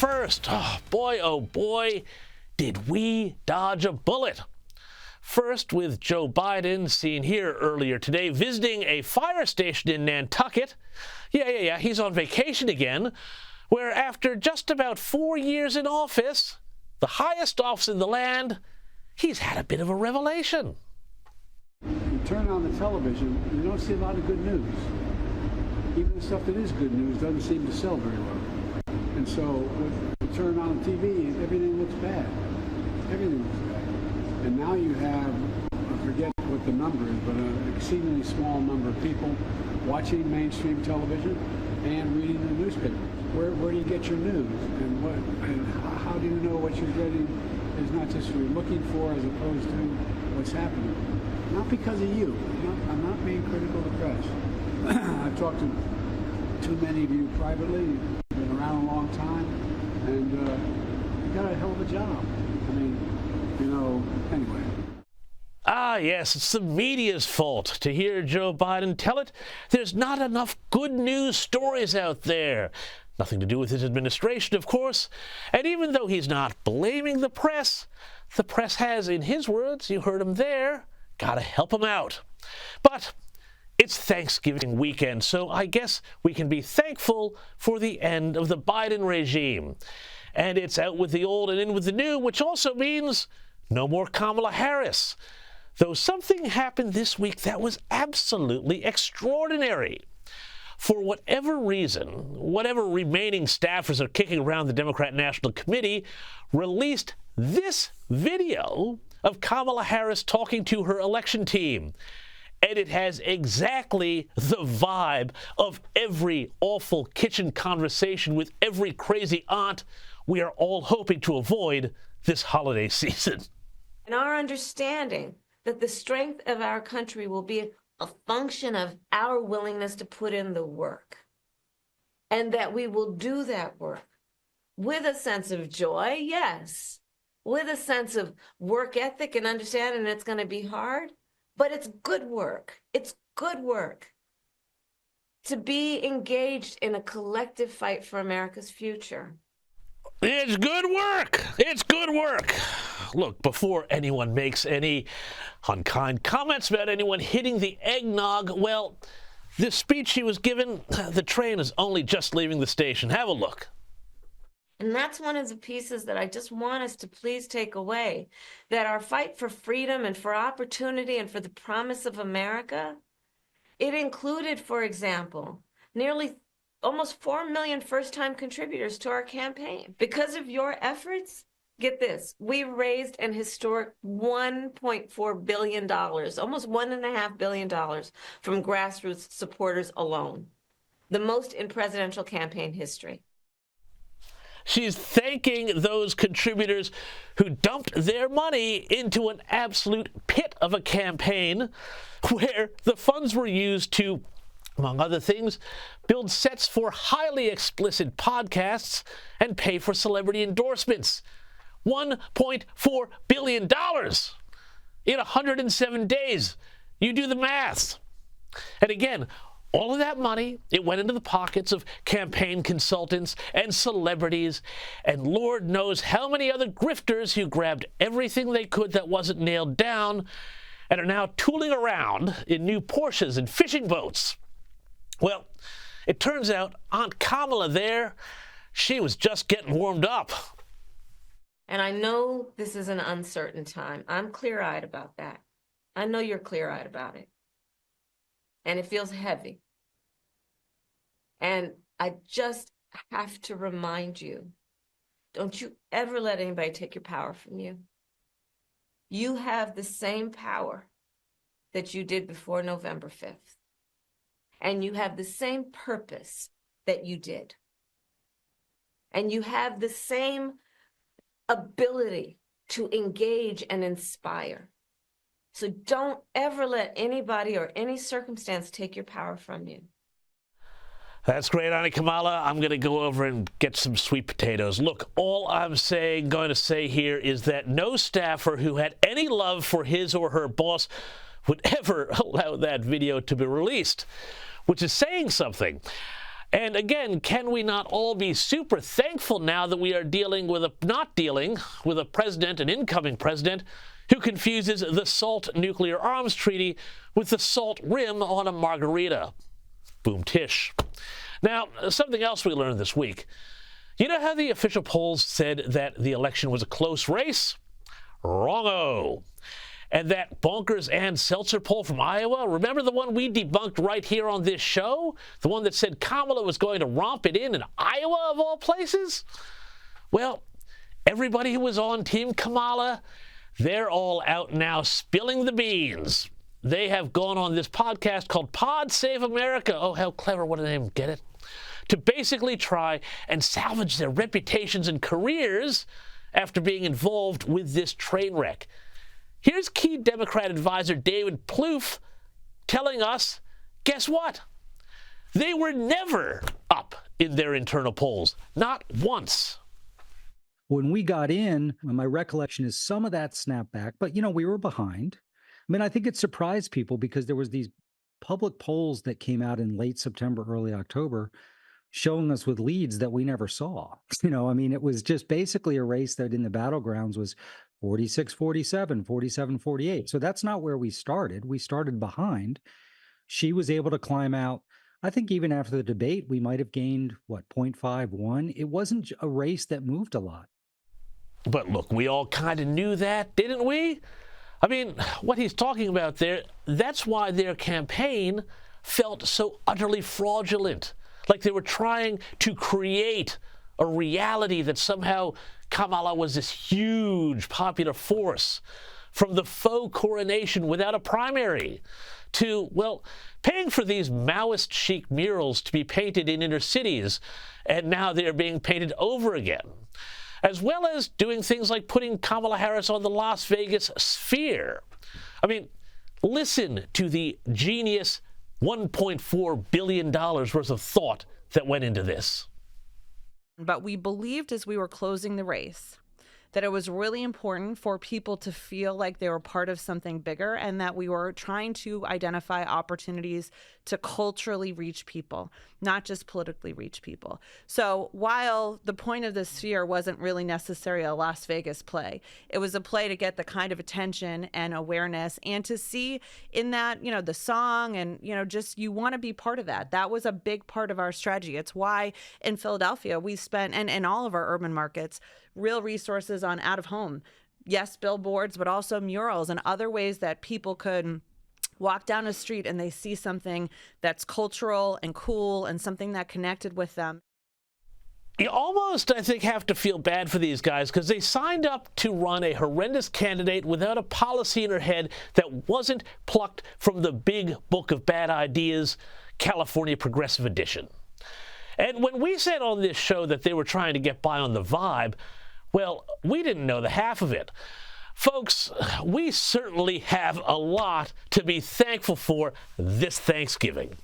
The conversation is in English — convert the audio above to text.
first. Oh boy, did we dodge a bullet. First, with Joe Biden, seen here earlier today, visiting a fire station in Nantucket. Yeah, he's on vacation again, where after just about 4 years in office, the highest office in the land, he's had a bit of a revelation. You turn on the television, you don't see a lot of good news. Even the stuff that is good news doesn't seem to sell very well. And so when you turn on the TV, everything looks bad. Everything looks bad. And now you have, I forget what the number is, but an exceedingly small number of people watching mainstream television and reading the newspaper. Where do you get your news? And how do you know what you're getting is not just what you're looking for as opposed to what's happening? Not because of you. I'm not being critical of the press. I've talked to too many of you privately. You've been around a long time, and you got a hell of a job. I mean, anyway. Yes, it's the media's fault. To hear Joe Biden tell it, there's not enough good news stories out there. Nothing to do with his administration, of course. And even though he's not blaming the press has, in his words, you heard him there, got to help him out. But it's Thanksgiving weekend, so I guess we can be thankful for the end of the Biden regime. And it's out with the old and in with the new, which also means no more Kamala Harris. Though something happened this week that was absolutely extraordinary. For whatever reason, whatever remaining staffers are kicking around the Democrat National Committee released this video of Kamala Harris talking to her election team. And it has exactly the vibe of every awful kitchen conversation with every crazy aunt we are all hoping to avoid this holiday season. And our understanding that the strength of our country will be a function of our willingness to put in the work, and that we will do that work with a sense of joy, yes, with a sense of work ethic and understanding it's going to be hard, but it's good work. It's good work to be engaged in a collective fight for America's future. It's good work. It's good work. Look, before anyone makes any unkind comments about anyone hitting the eggnog, well, this speech she was given, the train is only just leaving the station. Have a look. And that's one of the pieces that I just want us to please take away, that our fight for freedom and for opportunity and for the promise of America, it included, for example, nearly almost 4 million first-time contributors to our campaign. Because of your efforts, get this, we raised an historic $1.4 billion, almost $1.5 billion from grassroots supporters alone, the most in presidential campaign history. She's thanking those contributors who dumped their money into an absolute pit of a campaign where the funds were used to, among other things, build sets for highly explicit podcasts and pay for celebrity endorsements. $1.4 billion in 107 days. You do the math. And again, all of that money, it went into the pockets of campaign consultants and celebrities, and Lord knows how many other grifters who grabbed everything they could that wasn't nailed down and are now tooling around in new Porsches and fishing boats. Well, it turns out Aunt Kamala there, she was just getting warmed up. And I know this is an uncertain time. I'm clear-eyed about that. I know you're clear-eyed about it. And it feels heavy. And I just have to remind you, don't you ever let anybody take your power from you. You have the same power that you did before November 5th. And you have the same purpose that you did. And you have the same ability to engage and inspire. So don't ever let anybody or any circumstance take your power from you. That's great, Auntie Kamala. I'm going to go over and get some sweet potatoes. Look, all I'm going to say here is that no staffer who had any love for his or her boss would ever allow that video to be released, which is saying something. And again, can we not all be super thankful now that we are not dealing with a president, an incoming president, who confuses the SALT nuclear arms treaty with the salt rim on a margarita? Boom tish. Now, something else we learned this week. You know how the official polls said that the election was a close race? Wrong-o. And that bonkers Ann Seltzer poll from Iowa, remember the one we debunked right here on this show? The one that said Kamala was going to romp it in Iowa, of all places? Well, everybody who was on Team Kamala, they're all out now spilling the beans. They have gone on this podcast called Pod Save America. Oh, how clever, what a name, get it? To basically try and salvage their reputations and careers after being involved with this train wreck. Here's key Democrat advisor David Plouffe telling us, guess what? They were never up in their internal polls, not once. When we got in, my recollection is some of that snapped back, but we were behind. I mean, I think it surprised people because there was these public polls that came out in late September, early October, showing us with leads that we never saw. It was just basically a race that in the battlegrounds was 46-47, 47-48. So that's not where we started. We started behind. She was able to climb out. I think even after the debate, we might have gained, 0.51. It wasn't a race that moved a lot. But look, we all kind of knew that, didn't we? I mean, what he's talking about there, that's why their campaign felt so utterly fraudulent. Like they were trying to create a reality that somehow Kamala was this huge popular force, from the faux coronation without a primary to, paying for these Maoist chic murals to be painted in inner cities, and now they're being painted over again, as well as doing things like putting Kamala Harris on the Las Vegas Sphere. I mean, listen to the genius $1.4 billion worth of thought that went into this. But we believed as we were closing the race that it was really important for people to feel like they were part of something bigger, and that we were trying to identify opportunities to culturally reach people, not just politically reach people. So while the point of the Sphere wasn't really necessarily a Las Vegas play, it was a play to get the kind of attention and awareness, and to see in that, the song and, just you want to be part of that. That was a big part of our strategy. It's why in Philadelphia we spent, and in all of our urban markets, real resources on out of home. Yes, billboards, but also murals and other ways that people could walk down a street and they see something that's cultural and cool and something that connected with them. You almost, I think, have to feel bad for these guys because they signed up to run a horrendous candidate without a policy in their head that wasn't plucked from the big book of bad ideas, California Progressive Edition. And when we said on this show that they were trying to get by on the vibe, we didn't know the half of it. Folks, we certainly have a lot to be thankful for this Thanksgiving.